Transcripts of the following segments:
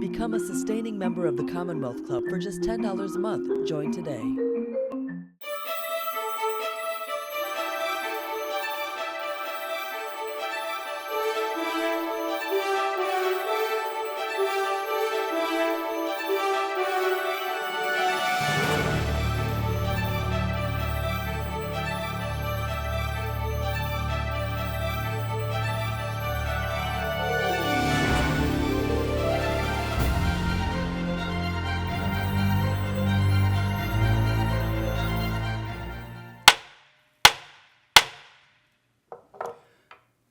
Become a sustaining member of the Commonwealth Club for just $10 a month. Join today.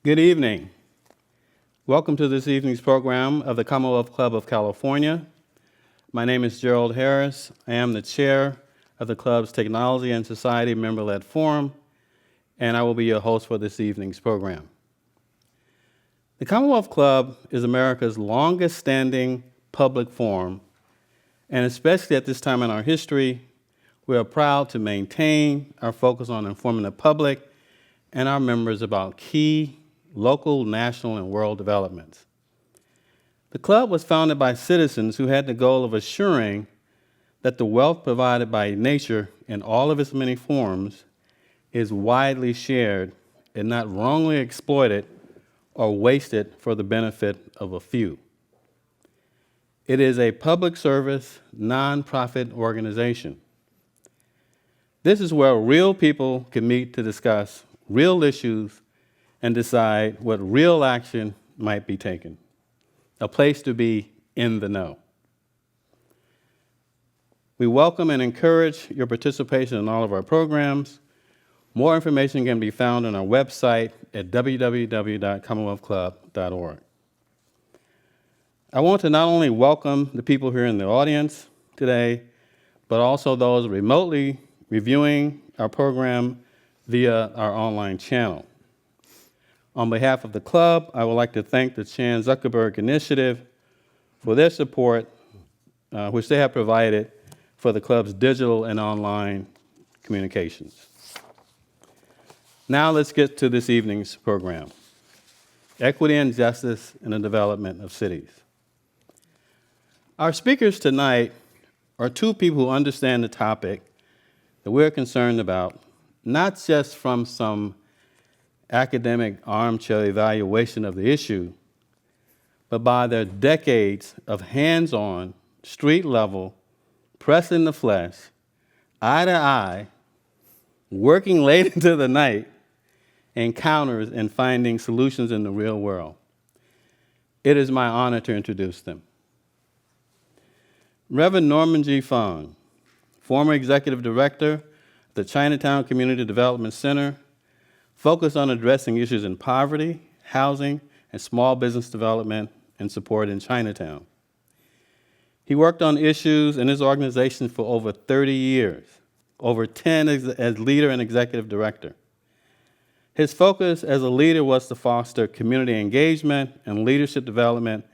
Good evening. Welcome to this evening's program of the Commonwealth Club of California. My name is Gerald Harris. I am the chair of the club's Technology and Society Member-Led Forum, and I will be your host for this evening's program. The Commonwealth Club is America's longest-standing public forum, and especially at this time in our history, we are proud to maintain our focus on informing the public and our members about key local, national, and world developments. The club was founded by citizens who had the goal of assuring that the wealth provided by nature in all of its many forms is widely shared and not wrongly exploited or wasted for the benefit of a few. It is a public service, nonprofit organization. This is where real people can meet to discuss real issues and decide what real action might be taken. A place to be in the know. We welcome and encourage your participation in all of our programs. More information can be found on our website at www.commonwealthclub.org. I want to not only welcome the people here in the audience today, but also those remotely reviewing our program via our online channel. On behalf of the club, I would like to thank the Chan Zuckerberg Initiative for their support, which they have provided for the club's digital and online communications. Now let's get to this evening's program, Equity and Justice in the Development of Cities. Our speakers tonight are two people who understand the topic that we're concerned about, not just from some academic armchair evaluation of the issue, but by their decades of hands-on, street-level, press in the flesh, eye to eye, working late into the night, encounters and finding solutions in the real world. It is my honor to introduce them. Reverend Norman G. Fung, former executive director of the Chinatown Community Development Center, focused on addressing issues in poverty, housing, and small business development and support in Chinatown. He worked on issues in his organization for over 30 years, over 10 as leader and executive director. His focus as a leader was to foster community engagement and leadership development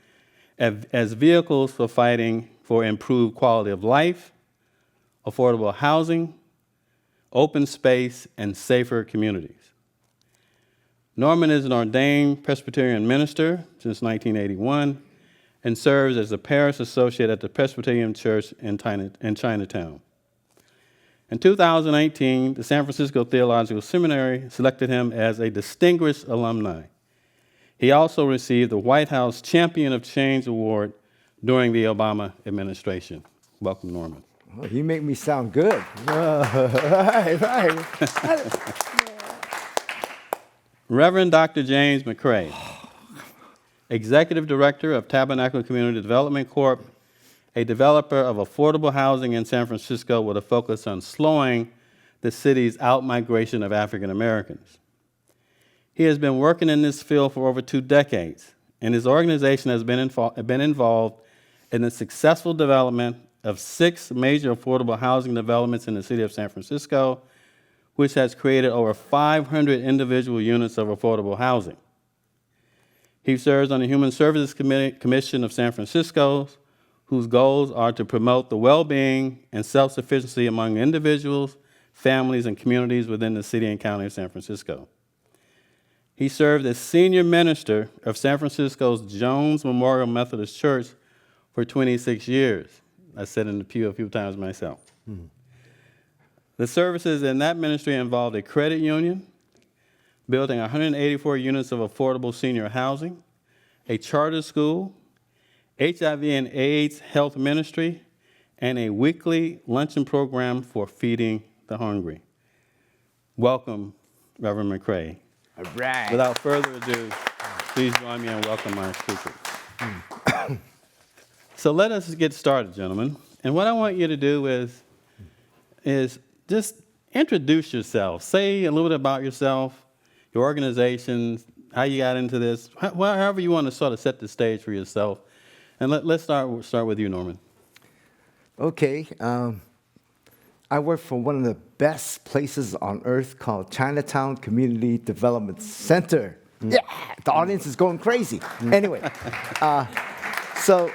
as vehicles for fighting for improved quality of life, affordable housing, open space, and safer communities. Norman is an ordained Presbyterian minister since 1981 and serves as a parish associate at the Presbyterian Church in Chinatown. In 2018, the San Francisco Theological Seminary selected him as a distinguished alumni. He also received the White House Champion of Change Award during the Obama administration. Welcome, Norman. Well, you make me sound good. Right. Reverend Dr. James McCray, Executive Director of Tabernacle Community Development Corp., a developer of affordable housing in San Francisco with a focus on slowing the city's out-migration of African Americans. He has been working in this field for over 2 decades, and his organization has been involved in the successful development of 6 major affordable housing developments in the city of San Francisco, which has created over 500 individual units of affordable housing. He serves on the Human Services Commission of San Francisco, whose goals are to promote the well-being and self-sufficiency among individuals, families, and communities within the city and county of San Francisco. He served as senior minister of San Francisco's Jones Memorial Methodist Church for 26 years. I sat in the pew a few times myself. The services in that ministry involved a credit union, building 184 units of affordable senior housing, a charter school, HIV and AIDS health ministry, and a weekly luncheon program for feeding the hungry. Welcome, Reverend McCray. All right. Without further ado, please join me in welcoming our speakers. So let us get started, gentlemen. And what I want you to do is just introduce yourself. Say a little bit about yourself, your organization, how you got into this, however you want to sort of set the stage for yourself. And let's start with you, Norman. Okay. I work for one of the best places on earth called Chinatown Community Development Center. Yeah, the audience is going crazy. Anyway, so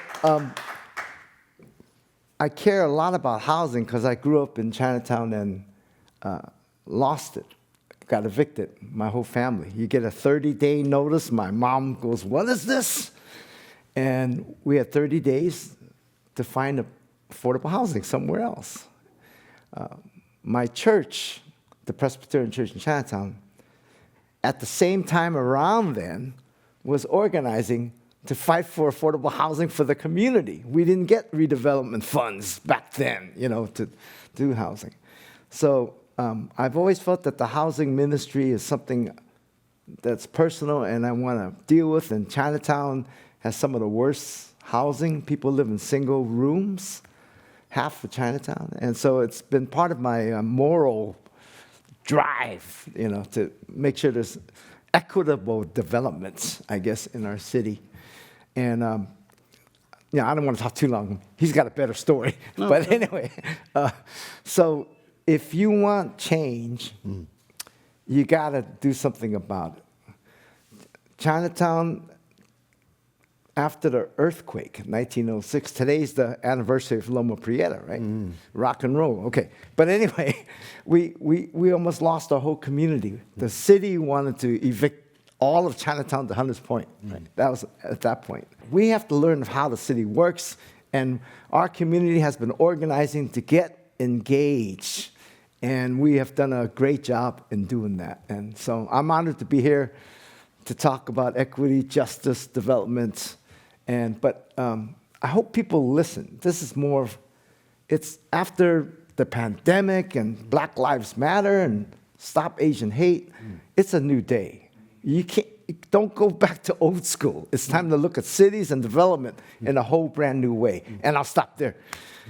I care a lot about housing because I grew up in Chinatown and lost it, got evicted, my whole family. You get a 30-day notice. My mom goes, "What is this?" And we had 30 days to find affordable housing somewhere else. My church, the Presbyterian Church in Chinatown, at the same time around then, was organizing to fight for affordable housing for the community. We didn't get redevelopment funds back then, to do housing. So I've always felt that the housing ministry is something that's personal and I want to deal with. And Chinatown has some of the worst housing. People live in single rooms, half of Chinatown. And so it's been part of my moral drive, to make sure there's equitable developments, I guess, in our city. And, I don't want to talk too long. He's got a better story. No, but anyway, so if you want change, you got to do something about it. Chinatown, after the earthquake, 1906, today's the anniversary of Loma Prieta, right? Rock and roll, okay. But anyway, we almost lost our whole community. The city wanted to evict all of Chinatown to Hunters Point. Right? That was at that point. We have to learn how the city works, and our community has been organizing to get engaged, and we have done a great job in doing that. And so I'm honored to be here to talk about equity, justice, development, but I hope people listen. This is more of, it's after the pandemic and Black Lives Matter and Stop Asian Hate. It's a new day. Don't go back to old school. It's time to look at cities and development in a whole brand new way. And I'll stop there.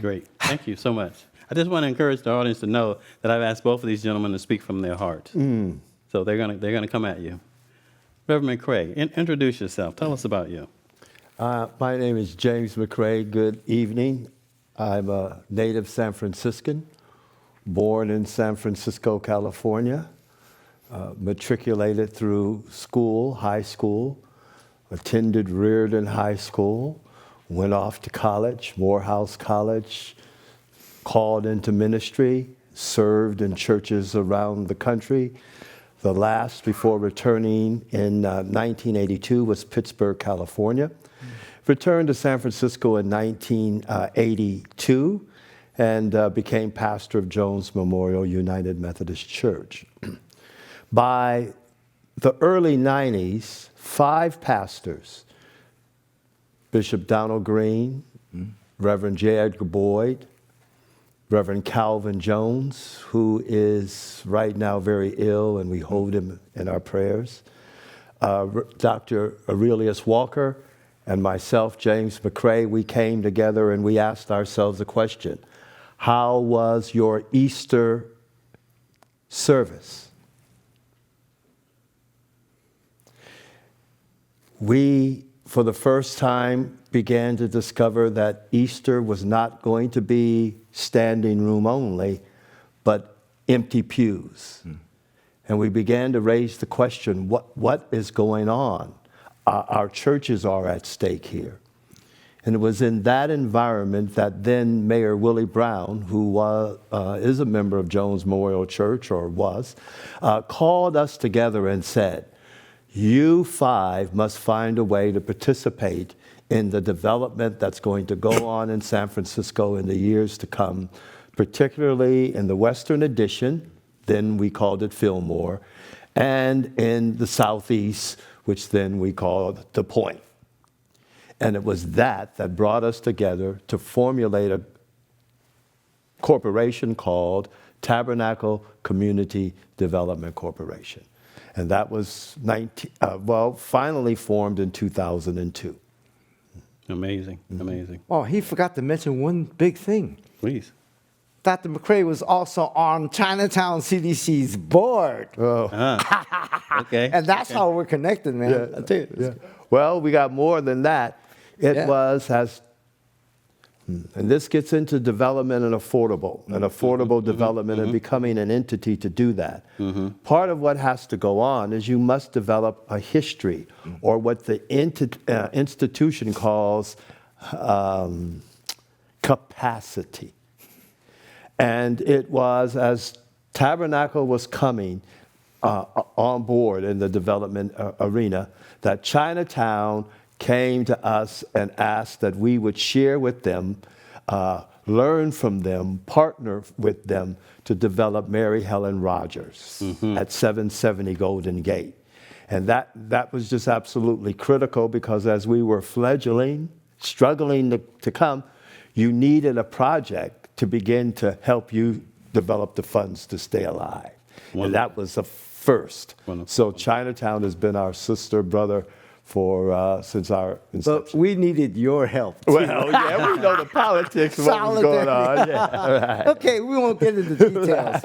Great. Thank you so much. I just want to encourage the audience to know that I've asked both of these gentlemen to speak from their heart. So they're gonna come at you. Reverend McCray, introduce yourself. Tell us about you. My name is James McCray. Good evening. I'm a native San Franciscan, born in San Francisco, California, matriculated through school, high school, attended Reardon High School, went off to college, Morehouse College, called into ministry, served in churches around the country. The last before returning in 1982 was Pittsburgh, California. Returned to San Francisco in 1982 and became pastor of Jones Memorial United Methodist Church. By the early 90s, 5 pastors, Bishop Donald Green, Reverend J. Edgar Boyd, Reverend Calvin Jones, who is right now very ill, and we hold him in our prayers, Dr. Aurelius Walker, and myself, James McCray, we came together and we asked ourselves a question. How was your Easter service? We, for the first time, began to discover that Easter was not going to be standing room only, but empty pews. And we began to raise the question, what is going on? Our churches are at stake here. And it was in that environment that then Mayor Willie Brown, who is a member of Jones Memorial Church, or was, called us together and said, you 5 must find a way to participate in the development that's going to go on in San Francisco in the years to come, particularly in the Western Addition, then we called it Fillmore, and in the Southeast, which then we called The Point. And it was that brought us together to formulate a corporation called Tabernacle Community Development Corporation. And that was finally formed in 2002. Amazing, amazing. Oh, he forgot to mention one big thing. Please. Dr. McCray was also on Chinatown CDC's board. Okay. And that's how we're connected, man. I tell you. Yeah. Well, we got more than that. It Yeah. was and this gets into development and affordable development and becoming an entity to do that. Part of what has to go on is you must develop a history, or what the institution calls capacity. And it was as Tabernacle was coming on board in the development arena that Chinatown came to us and asked that we would share with them, learn from them, partner with them to develop Mary Helen Rogers at 770 Golden Gate. And that was just absolutely critical, because as we were struggling to come, you needed a project to begin to help you develop the funds to stay alive. Wonderful. And that was the first. Wonderful. So Chinatown has been our sister, brother, since our inception. But we needed your help. Too. Well, yeah, we know the politics of what was going on. Yeah, right. Okay, we won't get into details.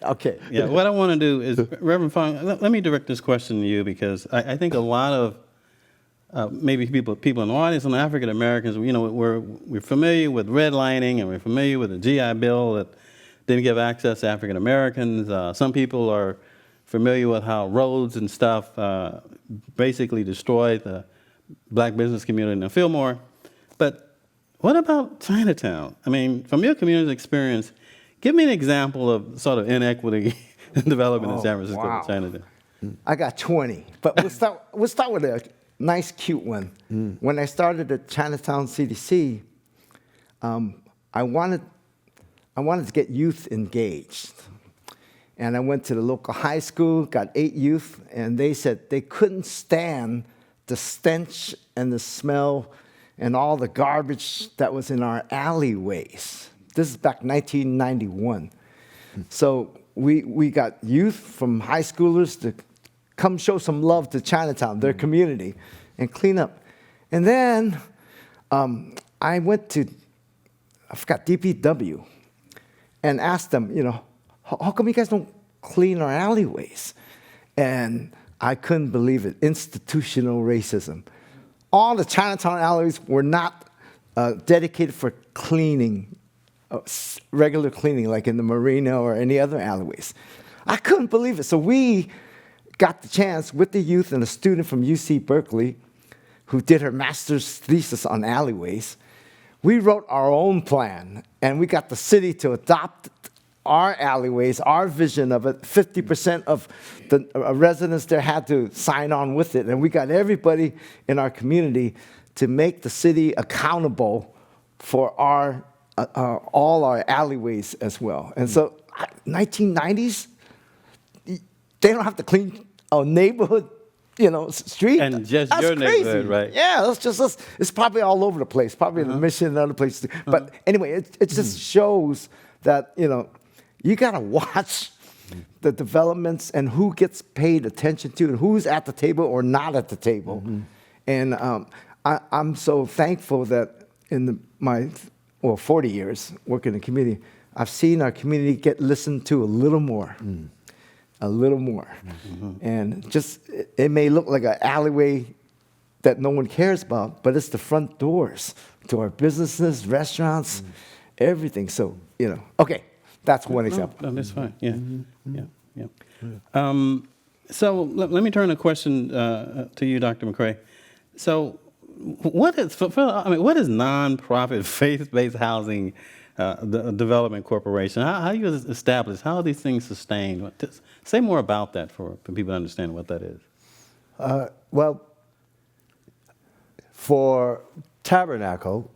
Okay. Yeah, what I want to do is, Reverend Fong, let me direct this question to you, because I think a lot of maybe people in the audience, and African Americans, we're familiar with redlining, and we're familiar with the GI Bill that didn't give access to African Americans. Some people are familiar with how roads and stuff basically destroyed the black business community in Fillmore. But what about Chinatown? I mean, from your community's experience, give me an example of sort of inequity in development in San Francisco wow. with Chinatown. I got 20, but we'll start with a nice, cute one. When I started at Chinatown CDC, I wanted to get youth engaged. And I went to the local high school, got 8 youth, and they said they couldn't stand the stench and the smell and all the garbage that was in our alleyways. This is back 1991. So we got youth from high schoolers to come show some love to Chinatown, their community, and clean up. And then I went to, I forgot, DPW, and asked them, how come you guys don't clean our alleyways? And I couldn't believe it. Institutional racism. All the Chinatown alleyways were not dedicated for cleaning, regular cleaning, like in the Marina or any other alleyways. I couldn't believe it. So we got the chance with the youth and a student from UC Berkeley who did her master's thesis on alleyways. We wrote our own plan, and we got the city to adopt our alleyways, our vision of it. 50% of the residents there had to sign on with it. And we got everybody in our community to make the city accountable for all our alleyways as well. And so 1990s, they don't have to clean a neighborhood, street. And just That's your crazy. neighborhood, right? Yeah, it's probably all over the place, probably in the Mission and other places. But anyway, it just shows that, you got to watch the developments and who gets paid attention to and who's at the table or not at the table. And I'm so thankful that in my 40 years working in the community, I've seen our community get listened to a little more. A little more. And just, it may look like an alleyway that no one cares about, but it's the front doors to our businesses, restaurants, everything. So, okay. That's one example. No, that's fine. Yeah, yeah. So let me turn a question to you, Dr. McCray. So, what is nonprofit faith-based housing development corporation? How you establish? How are these things sustained? Say more about that for people to understand what that is. Well, for Tabernacle,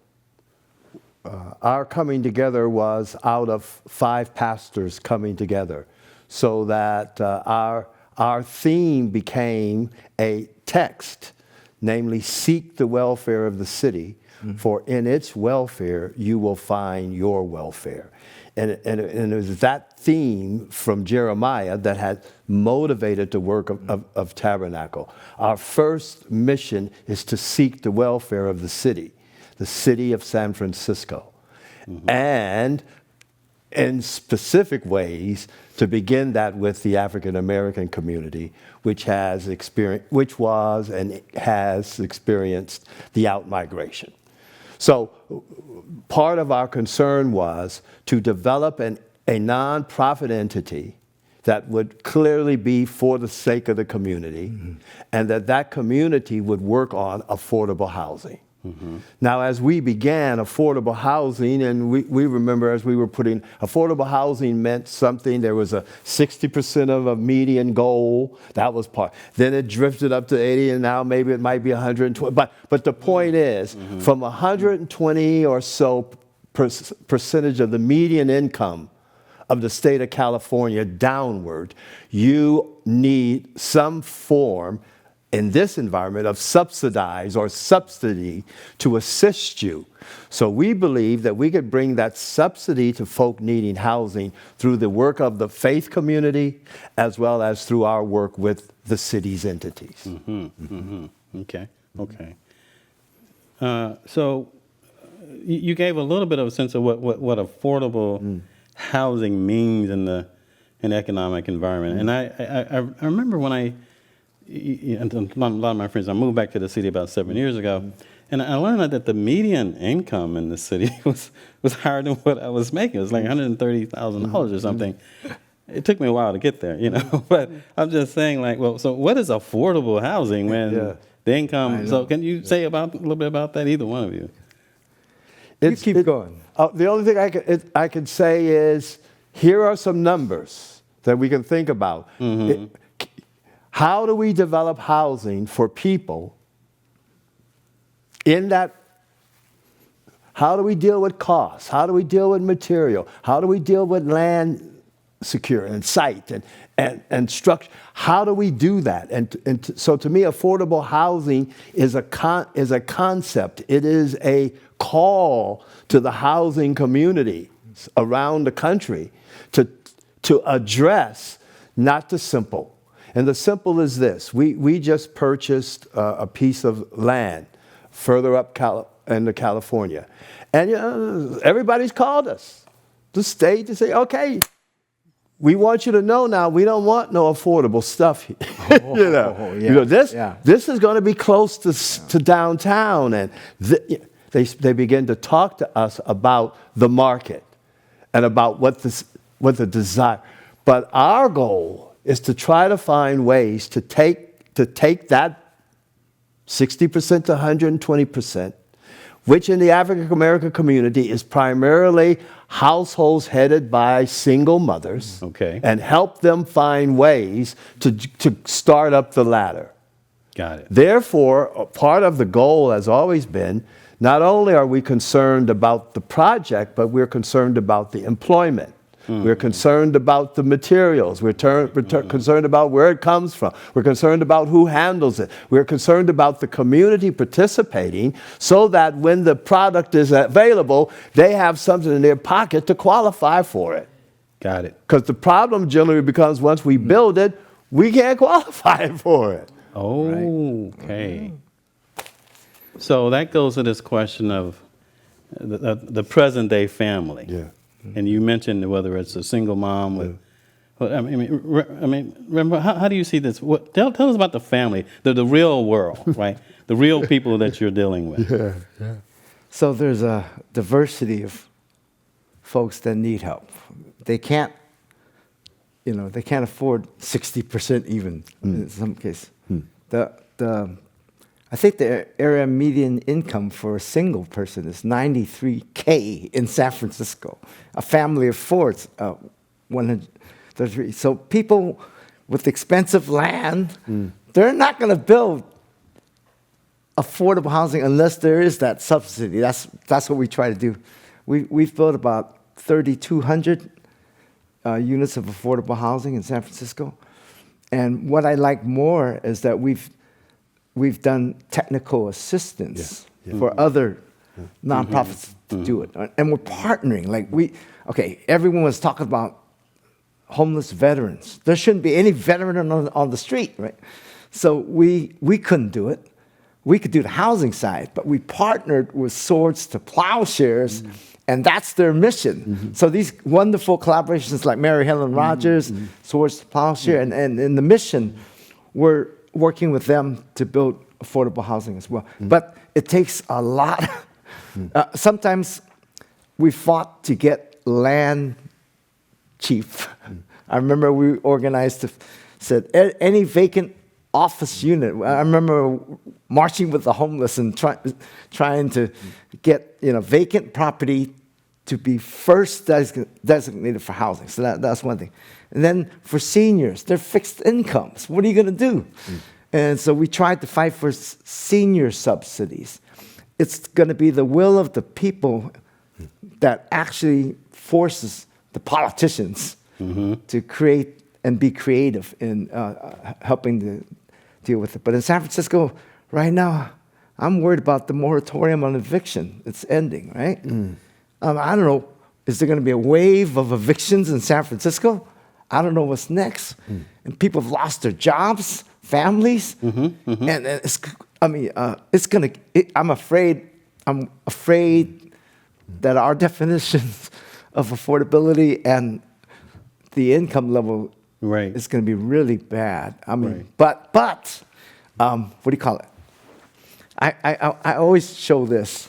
our coming together was out of 5 pastors coming together, so that our theme became a text, namely, seek the welfare of the city, for in its welfare you will find your welfare. And it was that theme from Jeremiah that had motivated the work of Tabernacle. Our first mission is to seek the welfare of the city of San Francisco. And in specific ways, to begin that with the African American community, which was and has experienced the outmigration. So part of our concern was to develop a nonprofit entity that would clearly be for the sake of the community, and that community would work on affordable housing. Now, as we began affordable housing, and we remember as we were putting, affordable housing meant something. There was a 60% of a median goal. That was part. Then it drifted up to 80, and now maybe it might be 120. But the point is, from 120 or so percentage of the median income of the state of California downward, you need some form in this environment of subsidize or subsidy to assist you. So we believe that we could bring that subsidy to folk needing housing through the work of the faith community as well as through our work with the city's entities. Okay. So you gave a little bit of a sense of what affordable housing means in the economic environment. And I remember when and a lot of my friends, I moved back to the city about 7 years ago, and I learned that the median income in the city was higher than what I was making. It was like $130,000 or something. It took me a while to get there, but I'm just saying, like, well, so what is affordable housing when the income? So can you say a little bit about that, either one of you? Keep going. The only thing I can say is, here are some numbers that we can think about. How do we develop housing for people in that? How do we deal with costs? How do we deal with material? How do we deal with land security and site and structure? How do we do that? So to me, affordable housing is a concept. It is a call to the housing community around the country to address not the simple. And the simple is this. We just purchased a piece of land further up into California. And everybody's called us, the state, to say, okay, we want you to know now we don't want no affordable stuff here. This is going to be close to downtown. And they begin to talk to us about the market and about what the desire. But our goal is to try to find ways to take that 60% to 120%, which in the African American community is primarily households headed by single mothers, and help them find ways to start up the ladder. Got it. Therefore, part of the goal has always been, not only are we concerned about the project, but we're concerned about the employment. We're concerned about the materials. We're concerned about where it comes from. We're concerned about who handles it. We're concerned about the community participating so that when the product is available, they have something in their pocket to qualify for it. Got it. Because the problem generally becomes once we build it, we can't qualify for it. Okay. So that goes to this question of the present day family. Yeah. And you mentioned whether it's a single mom with, remember, how do you see this? Tell us about the family, the real world, right? The real people that you're dealing with. So there's a diversity of folks that need help. They can't afford 60% even in some cases. I think the area median income for a single person is $93K in San Francisco. A family of 4, it's 133. So people with expensive land, they're not going to build affordable housing unless there is that subsidy. That's what we try to do. We've built about 3,200 units of affordable housing in San Francisco. And what I like more is that we've done technical assistance for other nonprofits to do it. And we're partnering. Everyone was talking about homeless veterans. There shouldn't be any veteran on the street, right? So we couldn't do it. We could do the housing side, but we partnered with Swords to Plowshares, and that's their mission. So these wonderful collaborations like Mary Helen Rogers, Swords to Plowshare, and in the mission, we're working with them to build affordable housing as well. But it takes a lot. Sometimes we fought to get land cheap. I remember we organized, said any vacant office unit. I remember marching with the homeless and trying to get vacant property to be first designated for housing. So that's one thing. And then for seniors, they're fixed incomes. What are you going to do? And so we tried to fight for senior subsidies. It's going to be the will of the people that actually forces the politicians to create and be creative in helping to deal with it. But in San Francisco, right now, I'm worried about the moratorium on eviction. It's ending, right? I don't know. Is there going to be a wave of evictions in San Francisco? I don't know what's next. And people have lost their jobs, families, and it's going to. I'm afraid that our definitions of affordability and the income level is going to be really bad. I mean, but what do you call it? I always show this.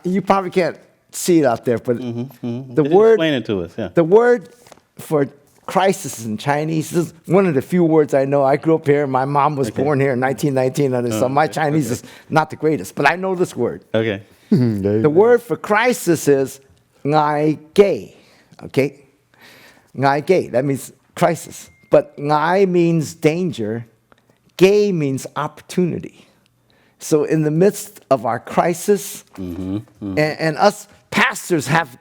You probably can't see it out there, but the word. Explain it to us. Yeah. The word for crisis in Chinese is one of the few words I know. I grew up here. My mom was born here in 1919, so my Chinese is not the greatest, but I know this word. Okay. The word for crisis is ngai gei. Okay, ngai gei. That means crisis. But ngai means danger. Gei means opportunity. So in the midst of our crisis, and us pastors have,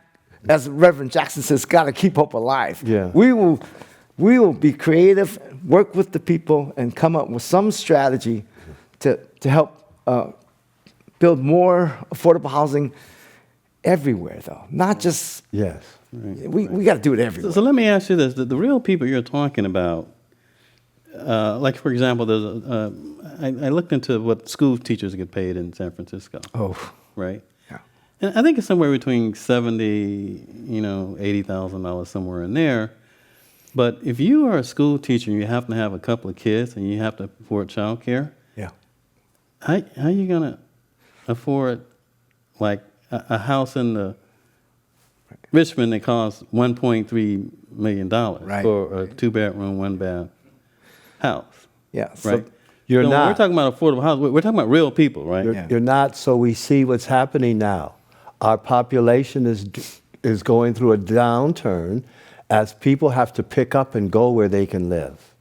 as Reverend Jackson says, got to keep hope alive. Yeah. We will be creative, work with the people, and come up with some strategy to help build more affordable housing everywhere, though. Not just. Yes. We got to do it everywhere. So let me ask you this: the real people you're talking about, like for example, there's I looked into what school teachers get paid in San Francisco. Oh, Right. yeah. And I think it's somewhere between $70,000, $80,000, somewhere in there. But if you are a school teacher and you happen to have a couple of kids and you have to afford child care, Yeah. how are you going to afford like a house in the Richmond that costs $1.3 million Right. for a 2-bedroom, 1-bath house? Yeah. So Right? You're When not. we're talking about affordable house, we're talking about real people, right? You're not. So we see what's happening now. Our population is going through a downturn as people have to pick up and go where they can live.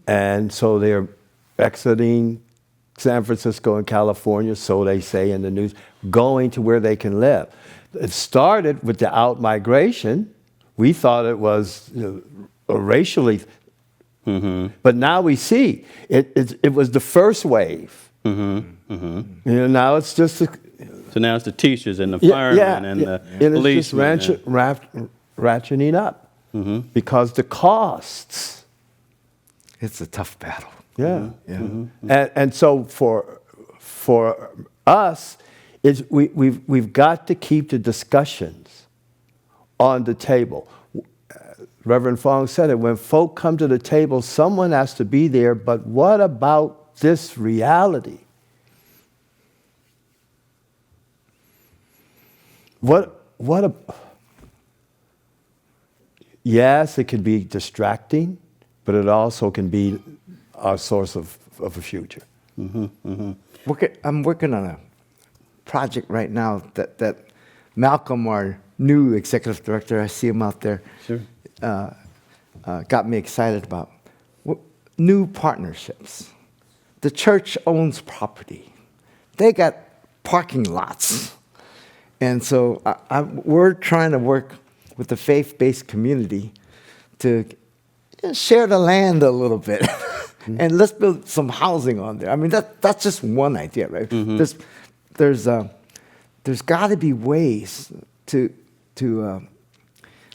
And so they're exiting San Francisco and California, so they say in the news, going to where they can live. It started with the out-migration. We thought it was a racially, but now we see it was the first wave. Now it's just So now it's the teachers and the firemen and the policemen. It's just ratcheting up because the costs. it's a tough battle. Yeah. Yeah. And so for us, we've got to keep the discussions on the table. Reverend Fong said it, when folk come to the table, someone has to be there, but what about this reality? Yes, it can be distracting, but it also can be our source of a future. I'm working on a project right now that Malcolm, our new executive director, I see him out there, got me excited about. New partnerships. the church owns property. They got parking lots. And so we're trying to work with the faith-based community to share the land a little bit. And let's build some housing on there. I mean, that's just one idea, right? There's got to be ways to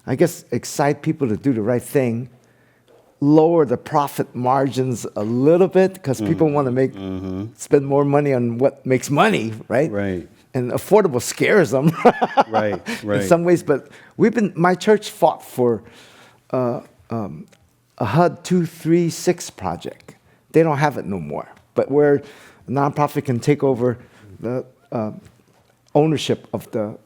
I guess, excite people to do the right thing, lower the profit margins a little bit because people want to spend more money on what makes money, right? Right. And affordable scares them, Right. in some ways. But my church fought for a HUD 236 project. They don't have it no more. But where a nonprofit can take over the ownership of the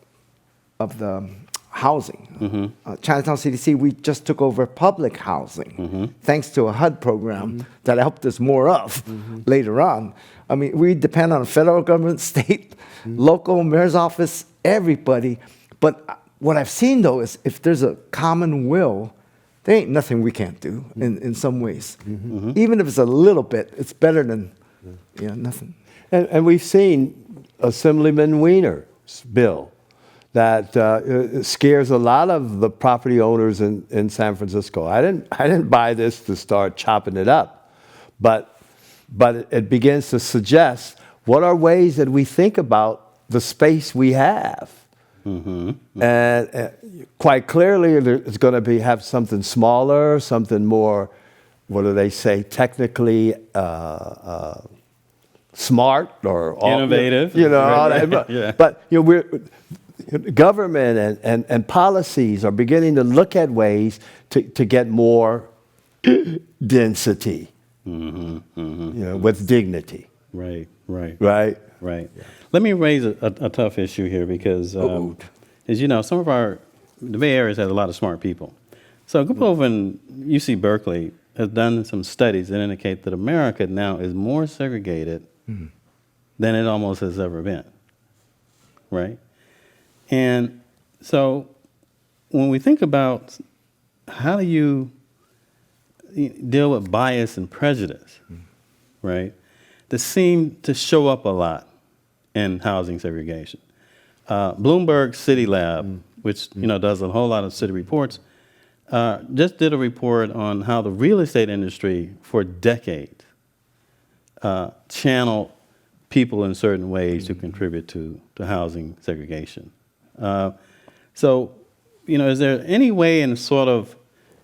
housing. Chinatown CDC, we just took over public housing, thanks to a HUD program that helped us more of later on. I mean, we depend on the federal government, state, local, mayor's office, everybody. But what I've seen, though, is if there's a common will, there ain't nothing we can't do in some ways. Even if it's a little bit, it's better than nothing. And we've seen Assemblyman Wiener's bill that scares a lot of the property owners in San Francisco. I didn't buy this to start chopping it up, but it begins to suggest what are ways that we think about the space we have. And quite clearly, it's going to have something smaller, something more, what do they say, technically smart or Innovative. all that. Yeah. But government and policies are beginning to look at ways to get more density, with dignity. Right. Right? Right. Let me raise a tough issue here because, as you know, the Bay Area has a lot of smart people. So a group over in UC Berkeley has done some studies that indicate that America now is more segregated than it almost has ever been. Right? And so when we think about how do you deal with bias and prejudice, right, that seem to show up a lot in housing segregation. Bloomberg City Lab, which does a whole lot of city reports, just did a report on how the real estate industry for decades channeled people in certain ways to contribute to housing segregation. So, is there any way in sort of,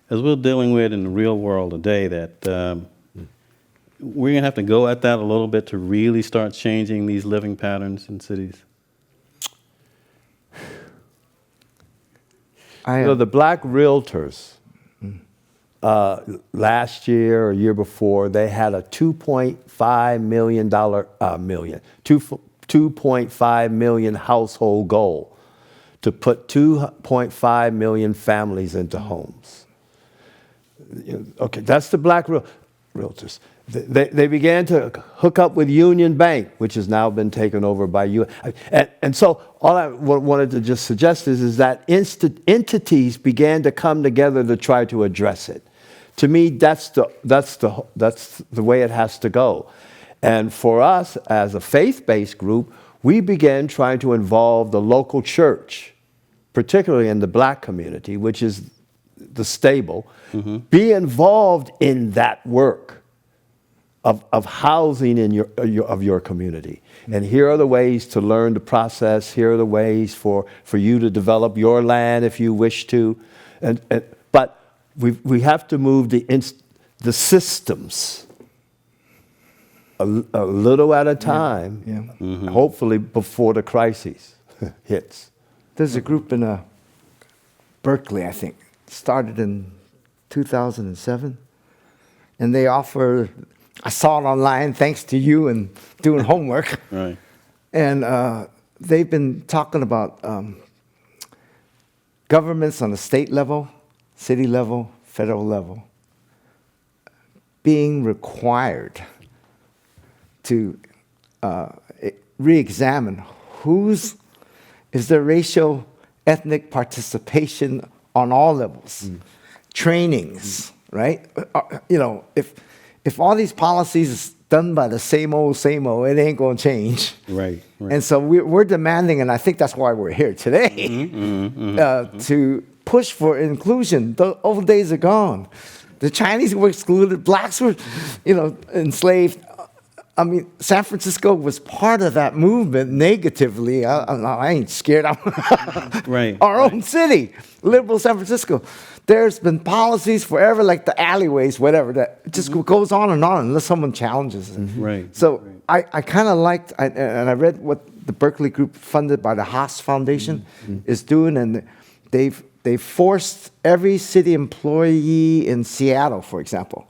as we're dealing with in the real world today, that we're going to have to go at that a little bit to really start changing these living patterns in cities? The black realtors, last year or year before, they had a $2.5 million household goal to put 2.5 million families into homes. Okay, that's the black realtors. They began to hook up with Union Bank, which has now been taken over by U. And so all I wanted to just suggest is that entities began to come together to try to address it. To me, that's the way it has to go. And for us, as a faith-based group, we began trying to involve the local church, particularly in the black community, which is the stable, be involved in that work of housing in your community. And here are the ways to learn the process. Here are the ways for you to develop your land if you wish to. But we have to move the systems a little at a time, hopefully before the crisis hits. There's a group in Berkeley, I think, started in 2007, and they offer, I saw it online thanks to you and doing homework. Right. And they've been talking about governments on the state level, city level, federal level, being required to re-examine is there racial, ethnic participation on all levels, trainings, right? If all these policies done by the same old, it ain't going to change. Right. Right. And so we're demanding, and I think that's why we're here today, to push for inclusion. The old days are gone. The Chinese were excluded. Blacks were, enslaved. I mean, San Francisco was part of that movement negatively. I ain't scared. Right. Our own city, liberal San Francisco. There's been policies forever, like the alleyways, whatever, that just goes on unless someone challenges it. Right. So I kind of liked, and I read what the Berkeley group funded by the Haas Foundation is doing, and they've forced every city employee in Seattle, for example,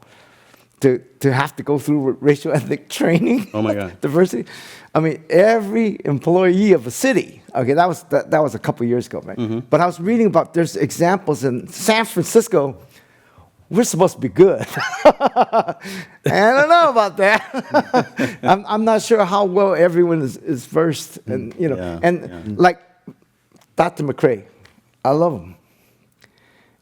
to have to go through racial ethnic training. Oh my God. Diversity. I mean, every employee of a city. Okay, that was a couple years ago, right? But I was reading about there's examples in San Francisco. We're supposed to be good. I don't know about that. I'm not sure how well everyone is versed, and like Dr. McCrae, I love him.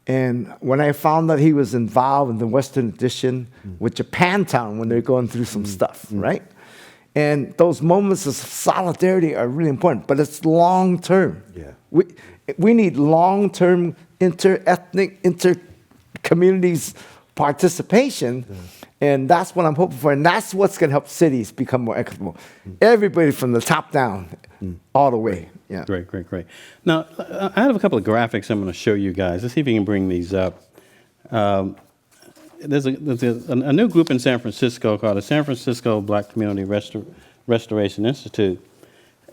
And when I found that he was involved in the Western Addition with Japantown when they're going through some stuff, right? And those moments of solidarity are really important, but it's long term. Yeah. We need long term inter-ethnic, inter-communities participation, and that's what I'm hoping for, and that's what's going to help cities become more equitable. Everybody from the top down, all the way. Yeah. Great. Now, I have a couple of graphics I'm going to show you guys. Let's see if you can bring these up. There's a new group in San Francisco called the San Francisco Black Community Restoration Institute.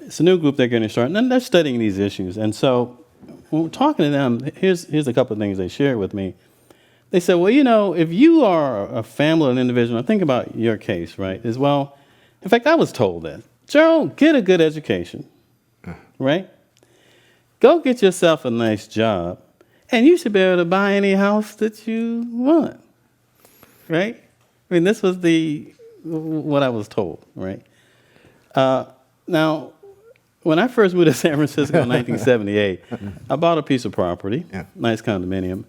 It's a new group they're getting started, and they're studying these issues. And so when we're talking to them, here's a couple of things they shared with me. They said, well, if you are a family or an individual, think about your case, right, as well. In fact, I was told that, Gerald, get a good education, right? Go get yourself a nice job, and you should be able to buy any house that you want, right? I mean, this was what I was told, right? Now, when I first moved to San Francisco in 1978, I bought a piece of property, nice condominium.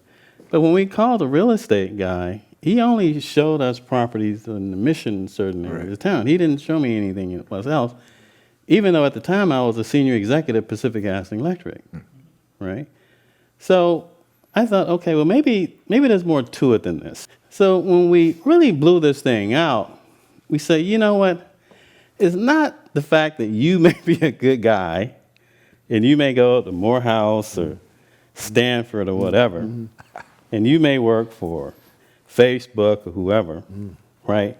But when we called the real estate guy, he only showed us properties in the Mission certain areas of town. He didn't show me anything else, even though at the time I was a senior executive Pacific Gas and Electric, right? So I thought, okay, well, maybe there's more to it than this. So when we really blew this thing out, we say, you know what? It's not the fact that you may be a good guy and you may go to Morehouse or Stanford or whatever, and you may work for Facebook or whoever, right?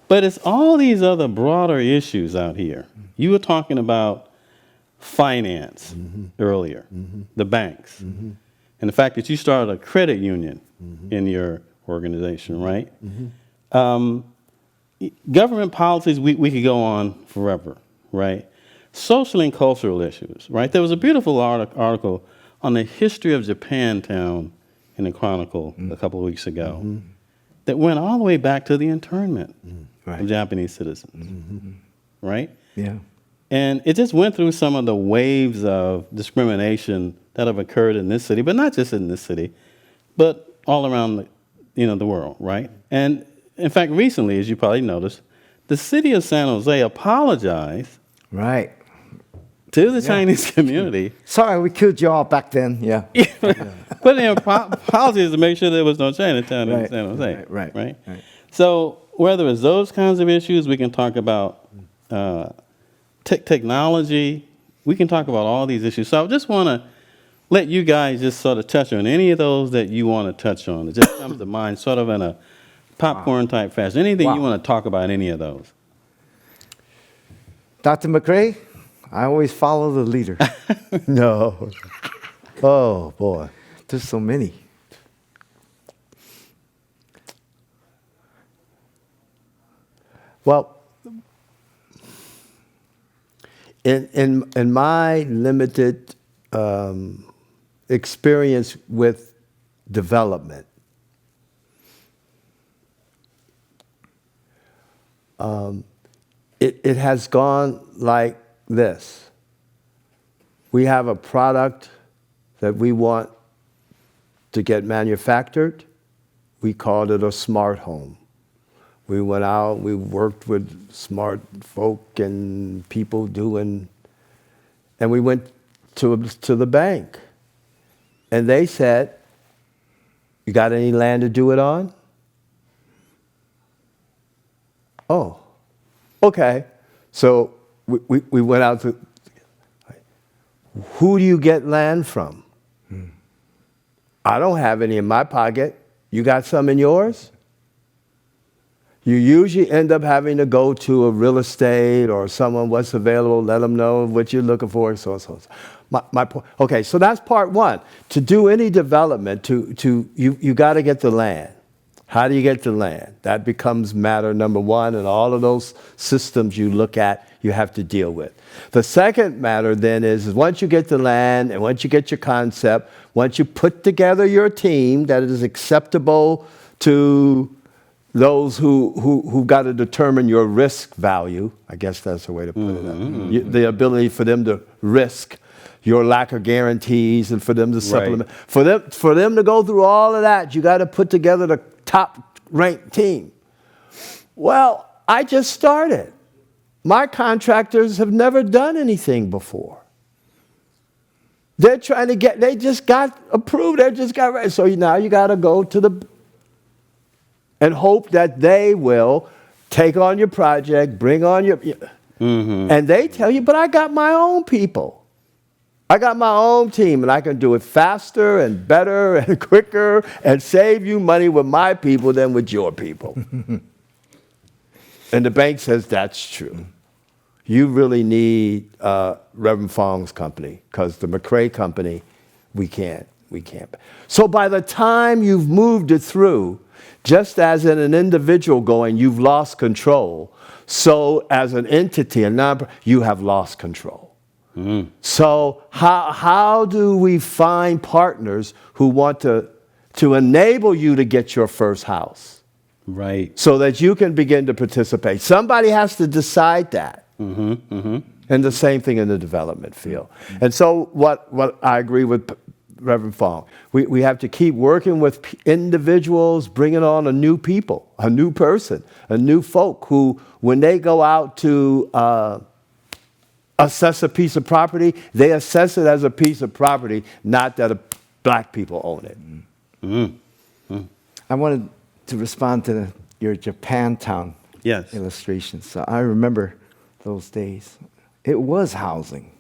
But it's all these other broader issues out here. You were talking about finance earlier, the banks, and the fact that you started a credit union in your organization, right? Government policies, we could go on forever, right? Social and cultural issues, right? There was a beautiful article on the history of Japantown in the Chronicle a couple of weeks ago that went all the way back to the internment of Japanese citizens, right? Yeah. And it just went through some of the waves of discrimination that have occurred in this city, but not just in this city, but all around the world, right? And in fact, recently, as you probably noticed, the city of San Jose apologized to the Chinese community. Sorry, we killed you all back then. Yeah. Put in policies to make sure there was no Chinatown in San Jose. Right. So whether it's those kinds of issues, we can talk about technology. We can talk about all these issues. So I just want to let you guys just sort of touch on any of those that you want to touch on. It just comes to mind sort of in a popcorn type fashion. Anything you want to talk about, any of those? Dr. McCrae, I always follow the leader. No. Oh, boy. There's so many. Well, in my limited experience with development, it has gone like this. We have a product that we want to get manufactured. We called it a smart home. We went out, we worked with smart folk and people doing, and we went to the bank. And they said, "You got any land to do it on?" Oh, okay. So we went out to, who do you get land from? I don't have any in my pocket. You got some in yours? You usually end up having to go to a real estate or someone, what's available, let them know what you're looking for, so and so. My point. Okay, so that's part one. To do any development, you got to get the land. How do you get the land? That becomes matter number one, and all of those systems you look at, you have to deal with. The second matter then is once you get the land and once you get your concept, once you put together your team that is acceptable to those who got to determine your risk value, I guess that's the way to put it. The ability for them to risk your lack of guarantees and for them to supplement. For them to go through all of that, you got to put together the top ranked team. Well, I just started. My contractors have never done anything before. They're trying to they just got approved, they just got ready. So now you got to go to and hope that they will take on your project, bring on your, and they tell you, but I got my own people. I got my own team, and I can do it faster and better and quicker and save you money with my people than with your people. And the bank says that's true. You really need Reverend Fong's company, because the McRae company, we can't. So by the time you've moved it through, just as in an individual going, you've lost control, so as an entity, you have lost control. So how do we find partners who want to enable you to get your first house? Right. So that you can begin to participate. Somebody has to decide that. And the same thing in the development field. And so what I agree with Reverend Fong, we have to keep working with individuals, bringing on a new people, a new person, a new folk who, when they go out to assess a piece of property, they assess it as a piece of property, not that black people own it. I wanted to respond to your Japantown illustration. So I remember those days. It was housing.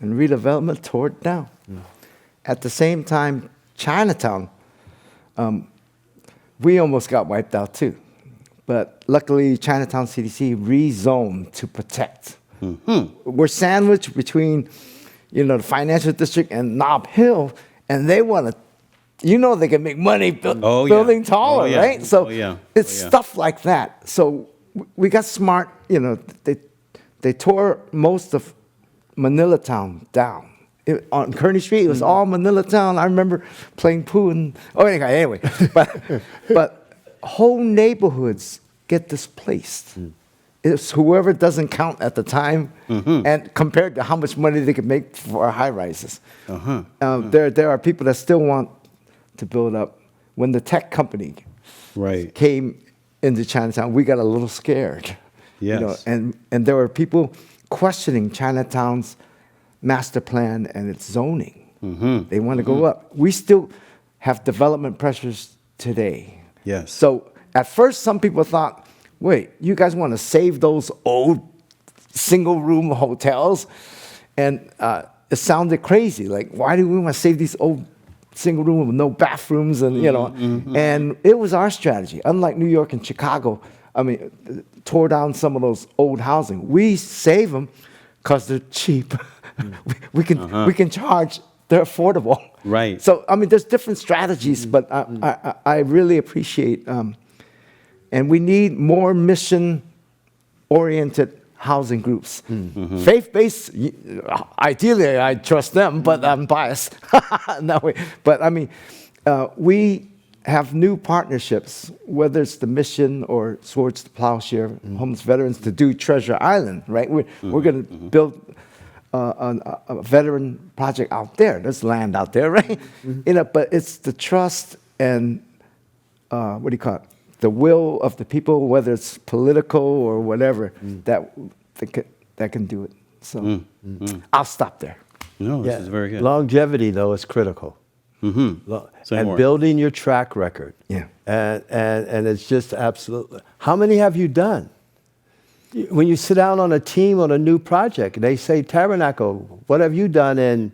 And redevelopment tore it down. At the same time, Chinatown, we almost got wiped out too. But luckily, Chinatown CDC rezoned to protect. We're sandwiched between, the financial district and Nob Hill, and they want to, they can make money building taller, right? So it's stuff like that. So we got smart. They tore most of Manila Town down. On Kearny Street, it was all Manila Town. I remember playing pool and anyway. But whole neighborhoods get displaced. It's whoever doesn't count at the time, and compared to how much money they could make for high rises. There are people that still want to build up. When the tech company came into Chinatown, we got a little scared. Yes. And there were people questioning Chinatown's master plan and its zoning. They want to go up. We still have development pressures today. Yes. So at first, some people thought, wait, you guys want to save those old single-room hotels? And it sounded crazy. Like, why do we want to save these old single room with no bathrooms? And, and it was our strategy. Unlike New York and Chicago, tore down some of those old housing. We save them because they're cheap. we can charge. They're affordable. Right. So there's different strategies, but I really appreciate, and we need more mission-oriented housing groups. Faith-based, ideally I trust them, but I'm biased. No way. But we have new partnerships, whether it's the Mission or Swords to Plowshare, Homeless Veterans, to do Treasure Island, right? We're going to build a veteran project out there. There's land out there, right? But it's the trust and, the will of the people, whether it's political or whatever, that can do it. So I'll stop there. No, this is very good. Longevity, though, is critical. Say And more. building your track record. Yeah. And it's just absolutely. How many have you done? When you sit down on a team on a new project, they say, Tabernacle, what have you done in,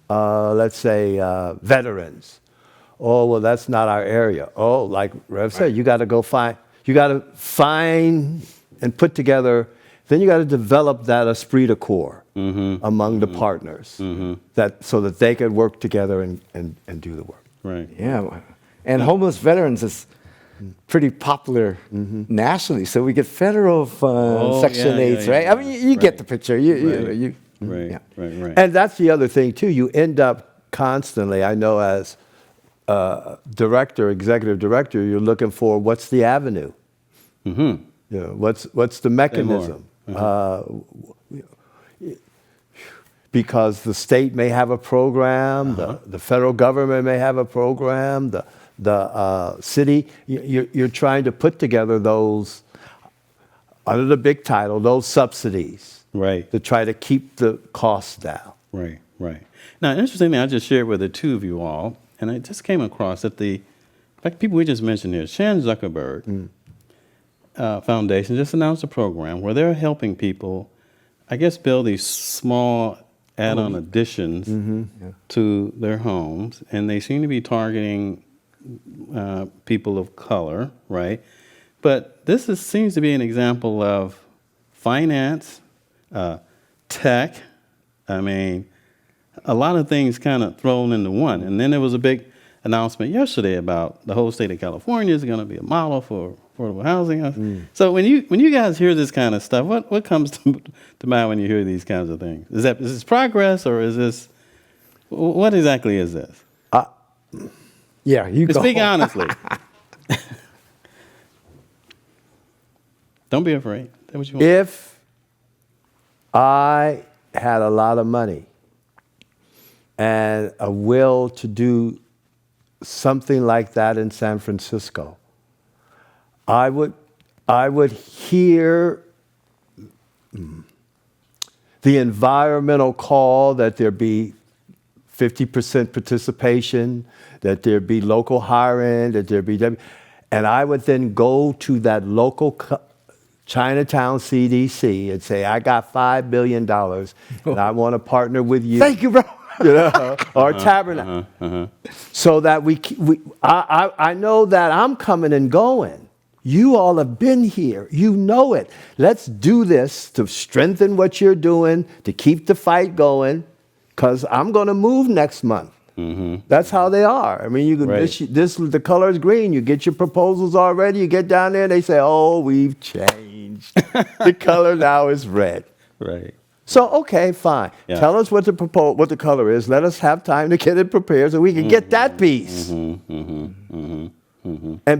let's say, veterans? Oh, well, that's not our area. Oh, like Rev said, you got to find and put together. Then you got to develop that esprit de corps among the partners, so that they could work together and do the work. Right. Yeah. And homeless veterans is pretty popular nationally. So we get federal funds, Section 8s, right? I mean, you get the picture. You Right. yeah. Right. And that's the other thing too. You end up constantly. I know as executive director, you're looking for what's the avenue. You know, what's the mechanism? Because the state may have a program, the federal government may have a program, the city. You're trying to put together those under the big title, those subsidies, Right. to try to keep the costs down. Right. Now, interestingly, I just shared with the two of you all, and I just came across that in fact, people we just mentioned here, Shan Zuckerberg Foundation just announced a program where they're helping people, I guess, build these small add-on additions to their homes, and they seem to be targeting people of color, right? But this seems to be an example of finance, tech. I mean, a lot of things kind of thrown into one. And then there was a big announcement yesterday about the whole state of California is going to be a model for affordable housing. So when you guys hear this kind of stuff, what comes to mind when you hear these kinds of things? Is this progress, or is this, what exactly is this? Yeah, you go. Speak honestly. Don't be afraid. That's what you want. If I had a lot of money and a will to do something like that in San Francisco, I would hear the environmental call that there be 50% participation, that there be local hiring, that there be, and I would then go to that local Chinatown CDC and say, I got $5 billion and I want to partner with you. Thank you, bro. You know, or Tabernacle. So that I know that I'm coming and going. You all have been here. You know it. Let's do this to strengthen what you're doing, to keep the fight going, because I'm going to move next month. That's how they are. I mean, you can, Right. the color is green. You get your proposals already. You get down there, they say, oh, we've changed. The color now is red. Right. So, okay, fine. Yeah. Tell us what the color is. Let us have time to get it prepared so we can get that piece and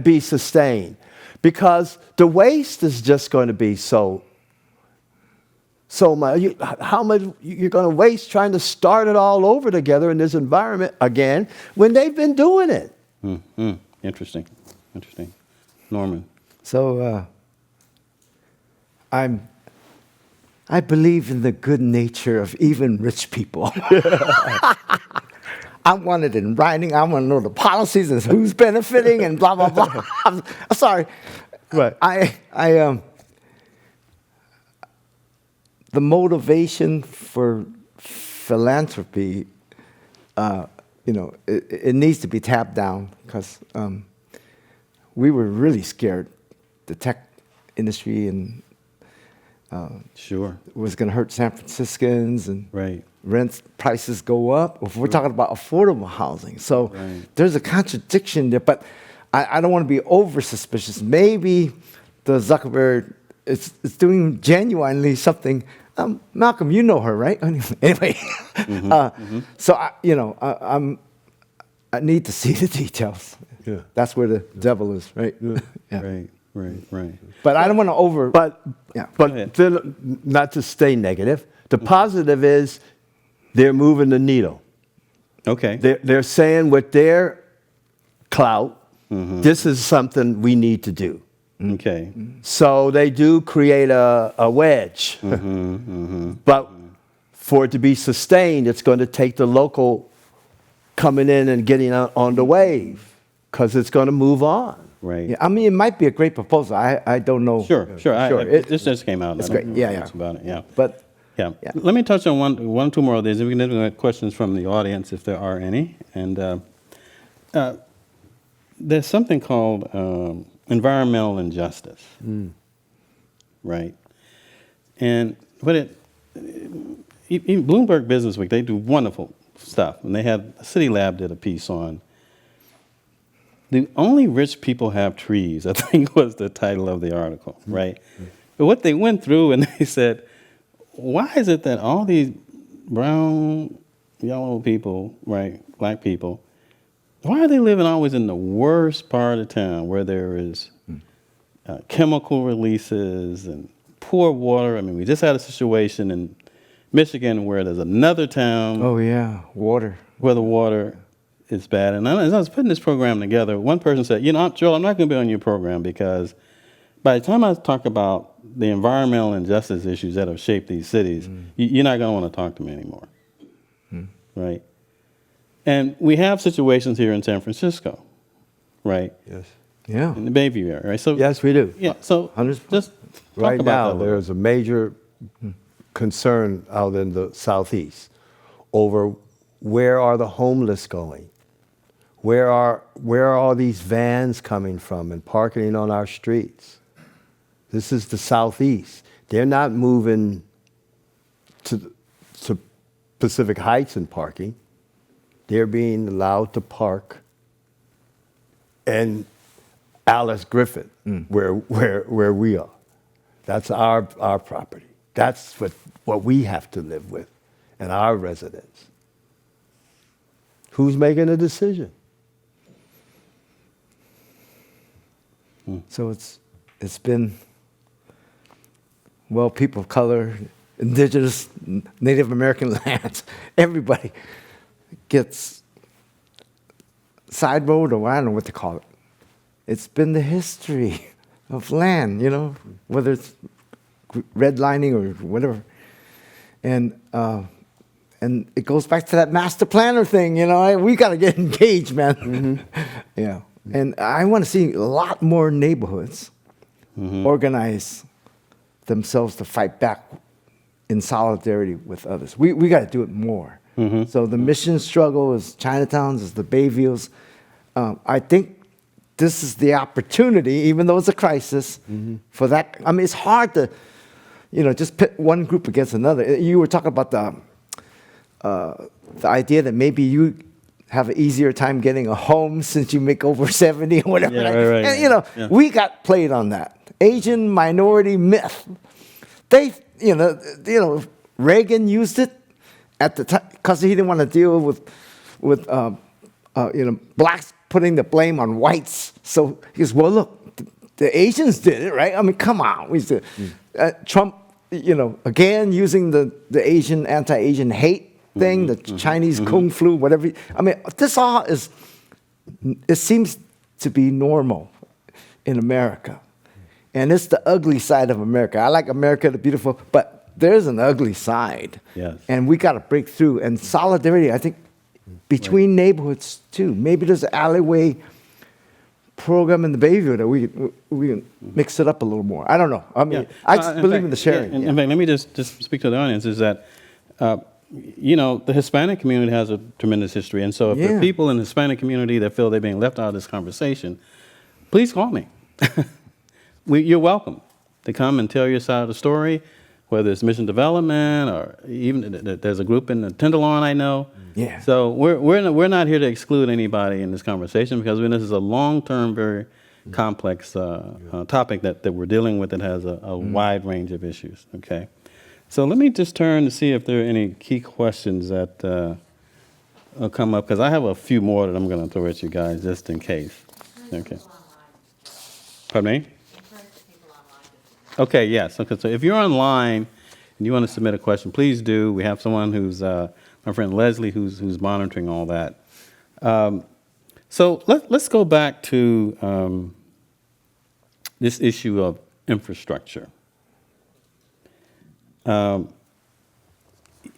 be sustained. Because the waste is just going to be so much. How much you're going to waste trying to start it all over together in this environment again when they've been doing it. Interesting. Norman. So I believe in the good nature of even rich people. I want it in writing. I want to know the policies and who's benefiting and blah blah blah. I'm sorry. Right. The motivation for philanthropy, it needs to be tapped down because we were really scared. The tech industry and Sure. was going to hurt San Franciscans and Right. rent prices go up. If we're talking about affordable housing, so Right. there's a contradiction there. But I don't want to be over suspicious. Maybe the Zuckerberg is doing genuinely something. Malcolm, you know her, right? Anyway, so I need to see the details. Yeah. That's where the devil is, right? Yeah. Right. But I don't want to over. Yeah. But then, not to stay negative, the positive is they're moving the needle. Okay. They're saying with their clout, This is something we need to do. Okay. So they do create a wedge. But for it to be sustained, it's going to take the local coming in and getting on the wave because it's going to move on. Right. Yeah, I mean, it might be a great proposal. I don't know. Sure. This just came out. It's I don't great. know Yeah, much yeah. about it. Yeah. But Yeah. Yeah. Let me touch on one, two more of these, and we can then get questions from the audience if there are any. And there's something called environmental injustice, right? And even Bloomberg Business Week, they do wonderful stuff, and they had City Lab did a piece on the only rich people have trees, I think was the title of the article, right? But what they went through and they said, why is it that all these brown, yellow people, right, black people, why are they living always in the worst part of town where there is chemical releases and poor water? I mean, we just had a situation in Michigan where there's another town oh yeah, water. where the water is bad. And as I was putting this program together, one person said, Joel, I'm not going to be on your program because by the time I talk about the environmental injustice issues that have shaped these cities, you're not going to want to talk to me anymore, right? And we have situations here in San Francisco, right? Yes. Yeah. In the Bayview area, right? So Yes, we do. yeah. So 100%. just talk Right about now, that a little. there's a major concern out in the southeast over where are the homeless going? Where are all these vans coming from and parking on our streets? This is the southeast. They're not moving to Pacific Heights and parking. They're being allowed to park in Alice Griffith, where we are. That's our property. That's what we have to live with and our residents. Who's making the decision? So it's been, well, people of color, indigenous, Native American lands, everybody gets side road, or I don't know what to call it. It's been the history of land, whether it's redlining or whatever. And it goes back to that master planner thing, we got to get engaged, man. Yeah. And I want to see a lot more neighborhoods organize themselves to fight back in solidarity with others. We got to do it more. So the Mission struggle is Chinatowns, is the Bayviews. I think this is the opportunity, even though it's a crisis, for that. I mean, it's hard to, just pit one group against another. You were talking about the idea that maybe you have an easier time getting a home since you make over 70 or whatever. Yeah, right. And, we got played on that. Asian minority myth. They, Reagan used it at the time because he didn't want to deal with blacks putting the blame on whites. So he goes, well, look, the Asians did it, right? I mean, come on. We said, Trump, again, using the Asian, anti-Asian hate thing, the Chinese Kung flu, whatever. I mean, this all it seems to be normal in America. And it's the ugly side of America. I like America, the beautiful, but there's an ugly side. Yes. And we got to break through. And solidarity, I think, between neighborhoods, too. Maybe there's an alleyway program in the Bayview that we can mix it up a little more. I don't know. I mean, I just believe in the sharing. In fact, let me just speak to the audience, is that, the Hispanic community has a tremendous history. And so if there are people in the Hispanic community that feel they're being left out of this conversation, please call me. You're welcome to come and tell your side of the story, whether it's mission development or even there's a group in the Tenderloin I know. Yeah. So we're not here to exclude anybody in this conversation because this is a long-term, very complex topic that we're dealing with that has a wide range of issues. Okay. So let me just turn to see if there are any key questions that will come up because I have a few more that I'm going to throw at you guys just in case. Okay. Pardon me? Okay, yes. Okay, so if you're online and you want to submit a question, please do. We have someone who's, my friend Leslie, who's monitoring all that. So let's go back to this issue of infrastructure. You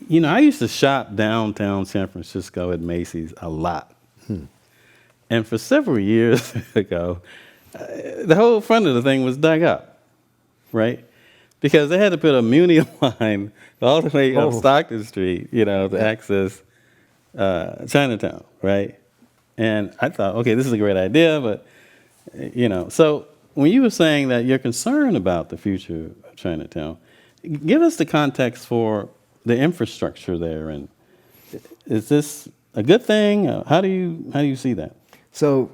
know, I used to shop downtown San Francisco at Macy's a lot. And for several years ago, the whole front of the thing was dug up, right? Because they had to put a Muni line all the way up Stockton Street, you know, to access Chinatown, right? And I thought, okay, this is a great idea, but, you know. So when you were saying that you're concerned about the future of Chinatown, give us the context for the infrastructure there, and is this a good thing? How do you see that? So,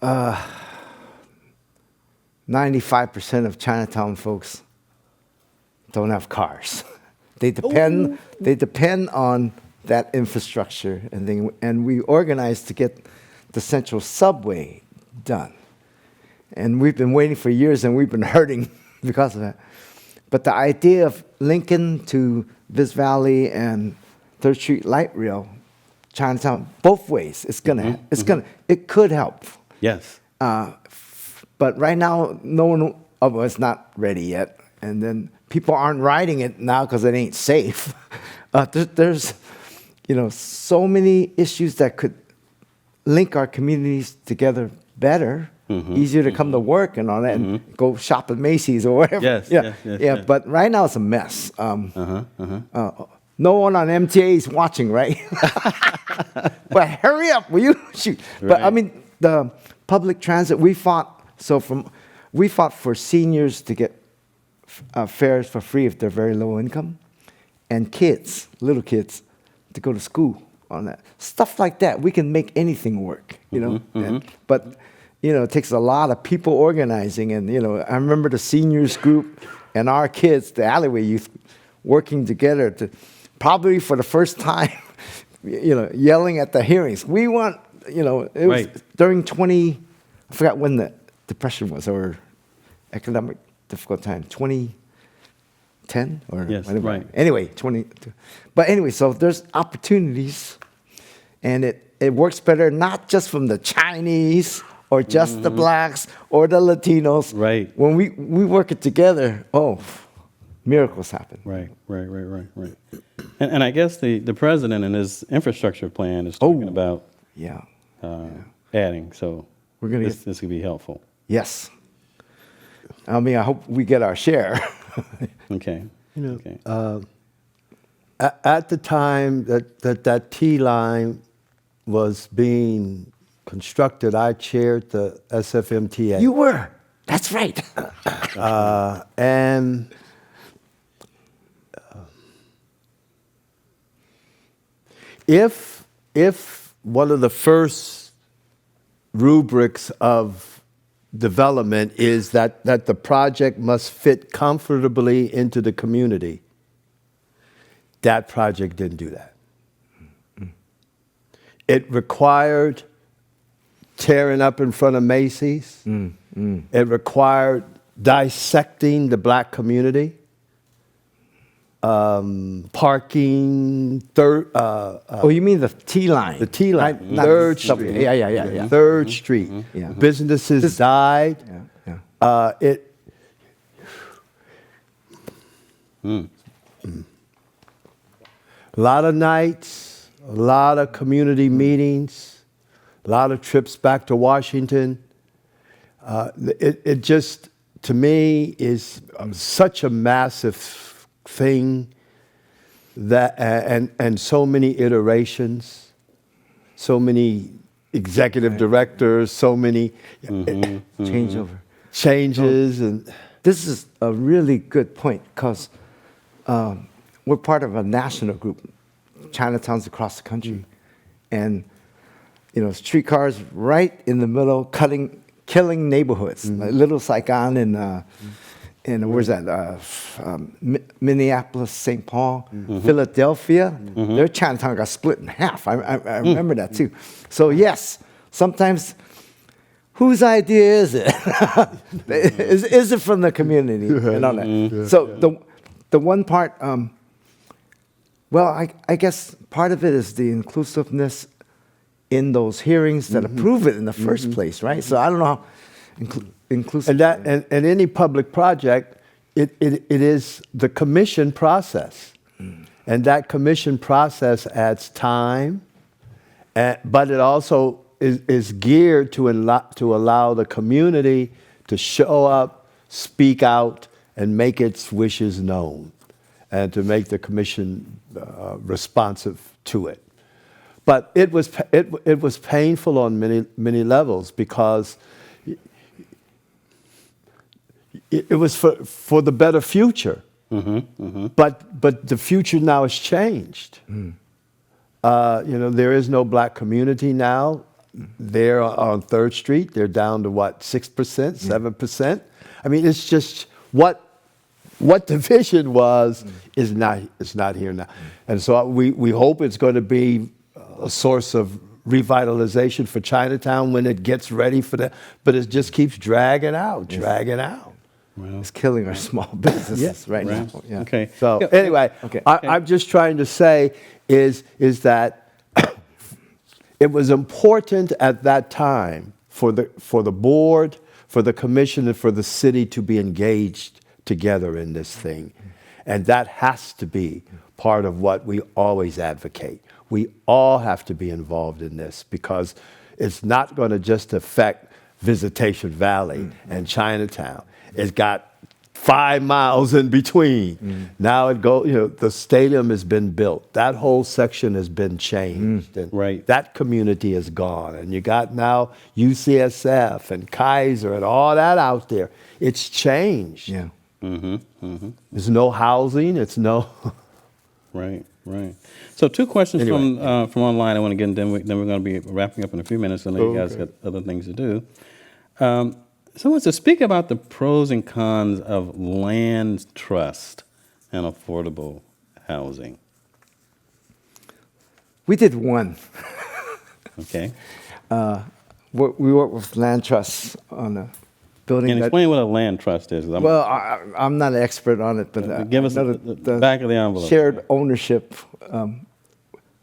95% of Chinatown folks don't have cars. They depend on that infrastructure, and we organized to get the Central Subway done. And we've been waiting for years, and we've been hurting because of that. But the idea of Lincoln to Viz Valley and 3rd Street Light Rail, Chinatown, both ways, it could help. Yes. But right now, no one of us not ready yet. And then people aren't riding it now because it ain't safe. There's, so many issues that could link our communities together better. Easier to come to work and all that, and go shop at Macy's or whatever. Yes. But right now it's a mess. No one on MTA is watching, right? But hurry up, will you? Shoot. Right. But I mean, the public transit, we fought for seniors to get fares for free if they're very low income, and kids, little kids, to go to school on that. Stuff like that, we can make anything work, But it takes a lot of people organizing, and I remember the seniors group and our kids, the alleyway youth, working together to probably for the first time, yelling at the hearings. We want, it was during I forgot when the Depression was or economic difficult time, 2010 or whatever. Right. Anyway, so there's opportunities, and it works better not just from the Chinese or just the blacks or the Latinos. Right. When we work it together, miracles happen. Right. And I guess the president in his infrastructure plan is talking about adding. So this could be helpful. Yes. I mean, I hope we get our share. Okay. At the time that T line was being constructed, I chaired the SFMTA. You were. That's right. And if one of the first rubrics of development is that the project must fit comfortably into the community, that project didn't do that. It required tearing up in front of Macy's. It required dissecting the black community, parking. You mean the T line? The T line, Not 3rd the Street. Yeah. 3rd Street. Yeah. Businesses died. Yeah. A lot of nights, a lot of community meetings, a lot of trips back to Washington. It just, to me, is such a massive thing that, and so many iterations, so many executive directors, so many Changeover. changes, and This is a really good point because we're part of a national group, Chinatowns across the country, and streetcars right in the middle, killing neighborhoods, like Little Saigon and where's that? Minneapolis, St. Paul, Philadelphia. Their Chinatown got split in half. I remember that too. So yes, sometimes. Whose idea is it? Is it from the community and all that? So the one part, I guess part of it is the inclusiveness in those hearings that approve it in the first place, right? So I don't know how inclusive. And that and any public project, it is the commission process, and that commission process adds time, but it also is geared to allow the community to show up, speak out, and make its wishes known, and to make the commission responsive to it. But it was painful on many levels because it was for the better future. But the future now has changed. There is no black community now. They're on 3rd Street. They're down to what, 6%, 7%? I mean, it's just what the vision was is not here now. And so we hope it's going to be a source of revitalization for Chinatown when it gets ready for that. But it just keeps dragging out. Well, It's killing our small businesses right now. Yeah. Okay. So Yeah. anyway, Okay. I'm just trying to say is that it was important at that time for the board, for the commission, and for the city to be engaged together in this thing. And that has to be part of what we always advocate. We all have to be involved in this because it's not going to just affect Visitation Valley and Chinatown. It's got 5 miles in between. Now the stadium has been built. That whole section has been changed. And Right. that community is gone. And you got now UCSF and Kaiser and all that out there. It's changed. Yeah. There's no housing. It's no. Right. So 2 questions Anyway. from online I want to get, and then we're going to be wrapping up in a few minutes. I know you guys got other things to do. Someone said, speak about the pros and cons of land trust and affordable housing. We did one. Okay. We work with land trusts on a building. And that, explain what a land trust is. well, I'm not an expert on it, but Give us I know the back of the envelope. Shared ownership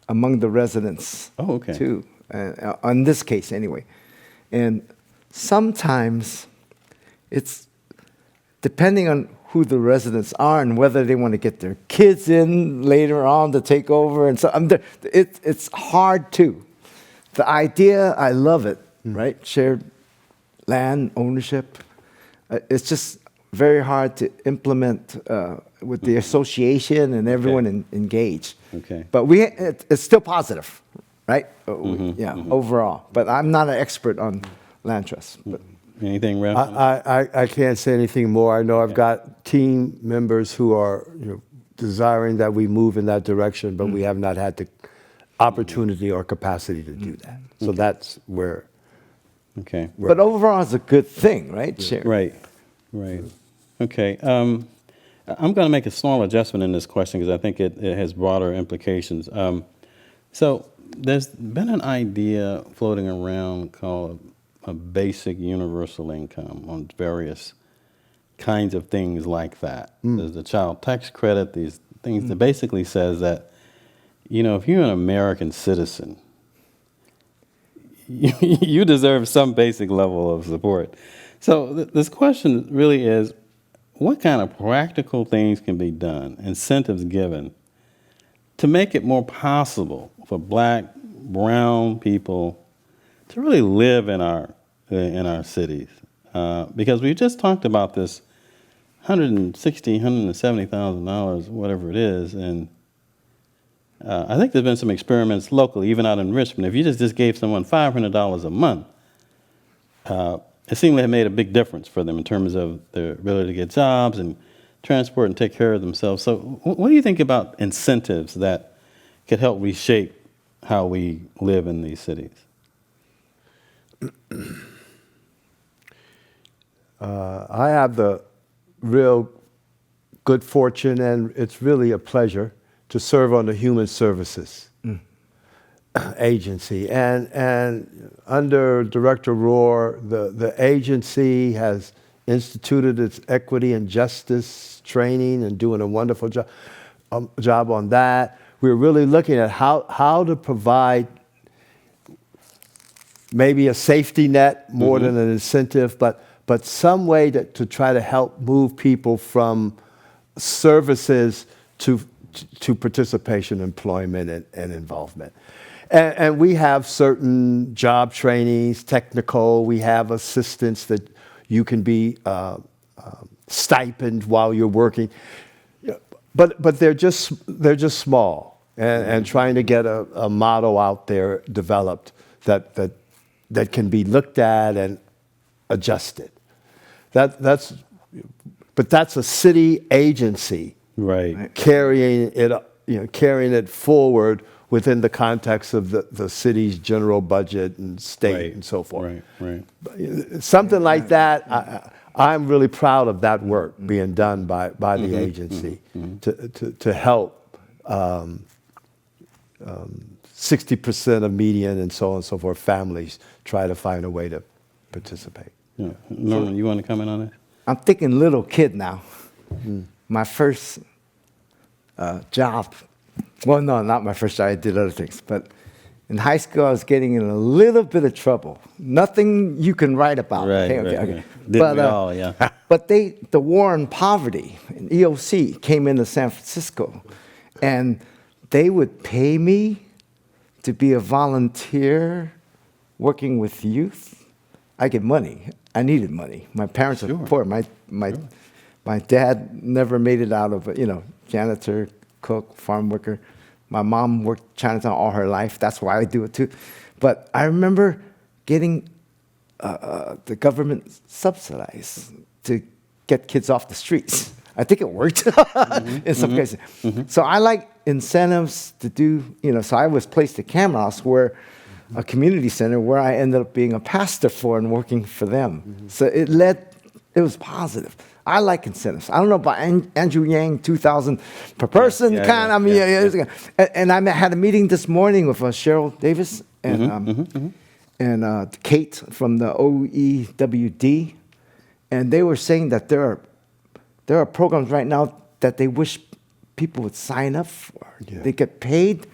among the residents. Oh, okay. Too, in this case anyway, and sometimes it's depending on who the residents are and whether they want to get their kids in later on to take over, and so it's hard too. The idea, I love it, right? Shared land ownership. It's just very hard to implement with the association and everyone engaged. Okay. But it's still positive, right? Overall. But I'm not an expert on land trusts. But Anything, Ralph? I can't say anything more. I know I've got team members who are desiring that we move in that direction, but we have not had the opportunity or capacity to do that. So that's where. Okay. But overall, it's a good thing, right? Shared. Right. Okay. I'm going to make a small adjustment in this question because I think it has broader implications. So there's been an idea floating around called a basic universal income on various kinds of things like that. There's the child tax credit, these things that basically says that, if you're an American citizen, you deserve some basic level of support. So this question really is, what kind of practical things can be done, incentives given, to make it more possible for black, brown people to really live in our cities? Because we just talked about this $170,000, whatever it is, and I think there's been some experiments locally, even out in Richmond. If you just gave someone $500 a month, it seemed like it made a big difference for them in terms of their ability to get jobs and transport and take care of themselves. So what do you think about incentives that could help reshape how we live in these cities? I have the real good fortune, and it's really a pleasure to serve on the Human Services Agency. And under Director Rohr, the agency has instituted its equity and justice training and doing a wonderful job on that. We're really looking at how to provide maybe a safety net more than an incentive, but some way to try to help move people from services to participation, employment, and involvement. And we have certain job trainings, technical. We have assistance that you can be stipend while you're working. But they're just small, and trying to get a model out there developed that can be looked at and adjusted. But that's a city agency, Right. carrying it forward within the context of the city's general budget and state Right. and so forth. Right. Something like that. I'm really proud of that work being done by the agency to help 60% of median and so on and so forth families try to find a way to participate. Yeah. Norman, you want to comment on that? I'm thinking little kid now. My first job. Well, no, not my first job. I did other things. But in high school, I was getting in a little bit of trouble. Nothing you can write about. Right, Okay. right. Didn't we all, yeah. But the war on poverty, and EOC came into San Francisco, and they would pay me to be a volunteer working with youth. I get money. I needed money. My parents Sure. are poor. My dad never made it out of janitor, cook, farm worker. My mom worked Chinatown all her life. That's why I do it too. But I remember getting the government subsidized to get kids off the streets. I think it worked in some cases. So I like incentives to do, so I was placed at Cameron House, where a community center where I ended up being a pastor for and working for them. So it was positive. I like incentives. I don't know about Andrew Yang, 2,000 per person kind. And I had a meeting this morning with Cheryl Davis and Kate from the OEWD, and they were saying that there are programs right now that they wish people would sign up for. Yeah. They get paid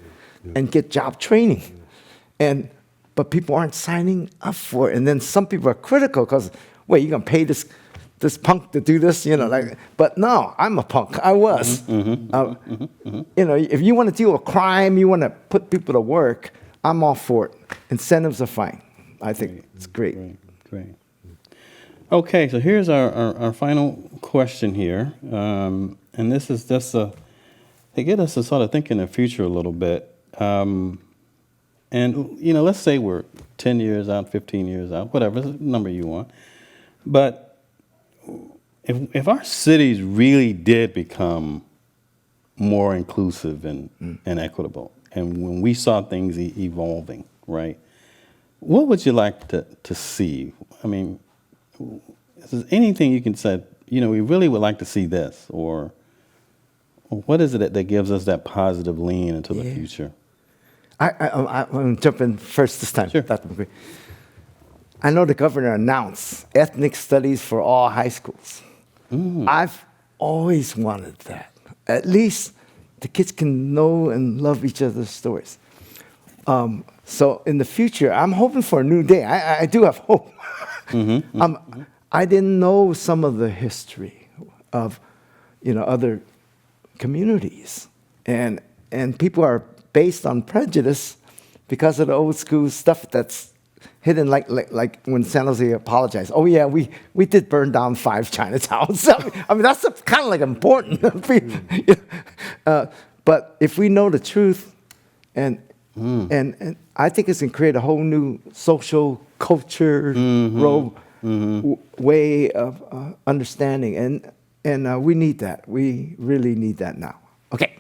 and get job training, but people aren't signing up for it. And then some people are critical because, wait, you're gonna pay this punk to do this, But no, I'm a punk. I was. If you want to deal with crime, you want to put people to work, I'm all for it. Incentives are fine. I think it's great. Great. Okay, so here's our final question here, and this is just to get us to sort of think in the future a little bit. And let's say we're 10 years out, 15 years out, whatever number you want, but if our cities really did become more inclusive and equitable, and when we saw things evolving, right, what would you like to see? I mean, is there anything you can say, we really would like to see this, or what is it that gives us that positive lean into the future? I'm going to jump in first this time. Sure. Dr. McCree. I know the governor announced ethnic studies for all high schools. I've always wanted that. At least the kids can know and love each other's stories. So in the future, I'm hoping for a new day. I do have hope. I didn't know some of the history of, other communities, and people are based on prejudice because of the old school stuff that's hidden, like when San Jose apologized. Oh yeah, we did burn down 5 Chinatowns. I mean, that's kind of like important. But if we know the truth, and I think it's going to create a whole new social culture way of understanding, and we need that. We really need that now. Okay.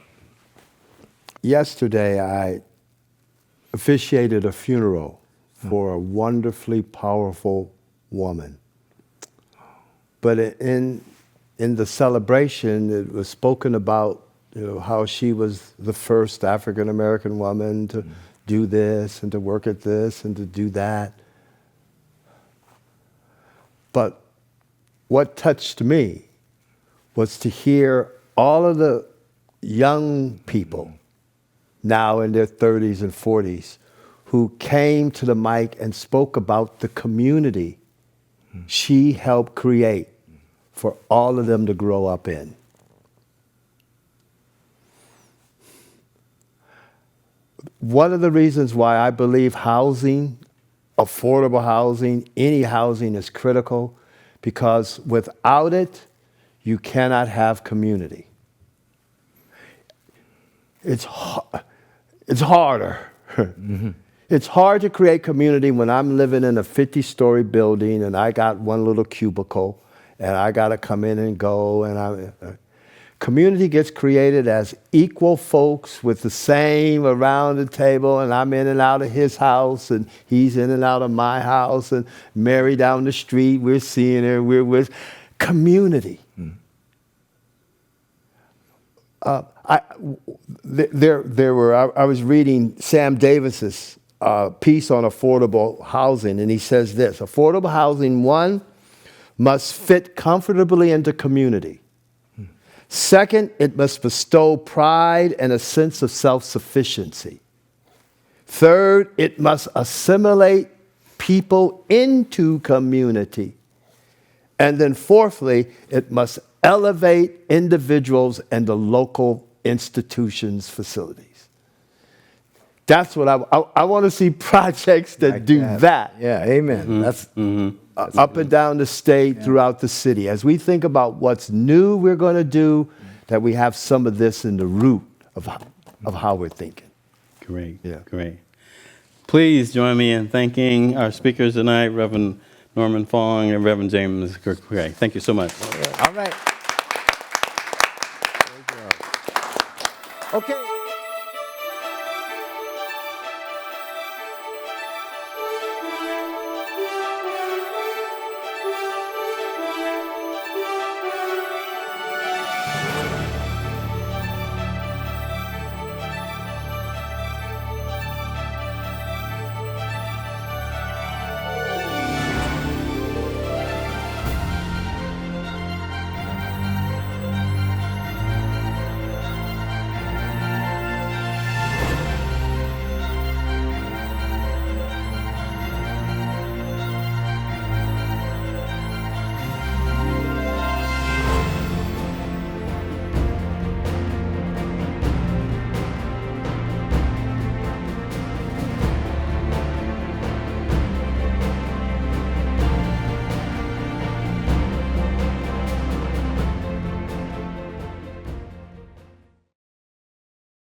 Yesterday, I officiated a funeral for a wonderfully powerful woman. But in the celebration, it was spoken about, how she was the first African American woman to do this and to work at this and to do that. But what touched me was to hear all of the young people now in their 30s and 40s who came to the mic and spoke about the community she helped create for all of them to grow up in. One of the reasons why I believe housing, affordable housing, any housing is critical, because without it, you cannot have community. It's harder. Mm-hmm. It's hard to create community when I'm living in a 50-story building and I got one little cubicle and I got to come in and go. And community gets created as equal folks with the same around the table, and I'm in and out of his house and he's in and out of my house, and Mary down the street, we're seeing her, we're with community. Mm. I was reading Sam Davis's piece on affordable housing, and he says this: affordable housing, one, must fit comfortably into community. Second, it must bestow pride and a sense of self-sufficiency. Third, it must assimilate people into community. And then fourthly, it must elevate individuals and the local institutions' facilities. That's what I want to see, projects that like do that. Yeah, amen. Mm-hmm. That's up and down the state, throughout the city. As we think about what's new we're going to do, that we have some of this in the root of how we're thinking. Great, Yeah. great. Please join me in thanking our speakers tonight, Reverend Norman Fong and Reverend James Gray. Thank you so much. all right. Okay.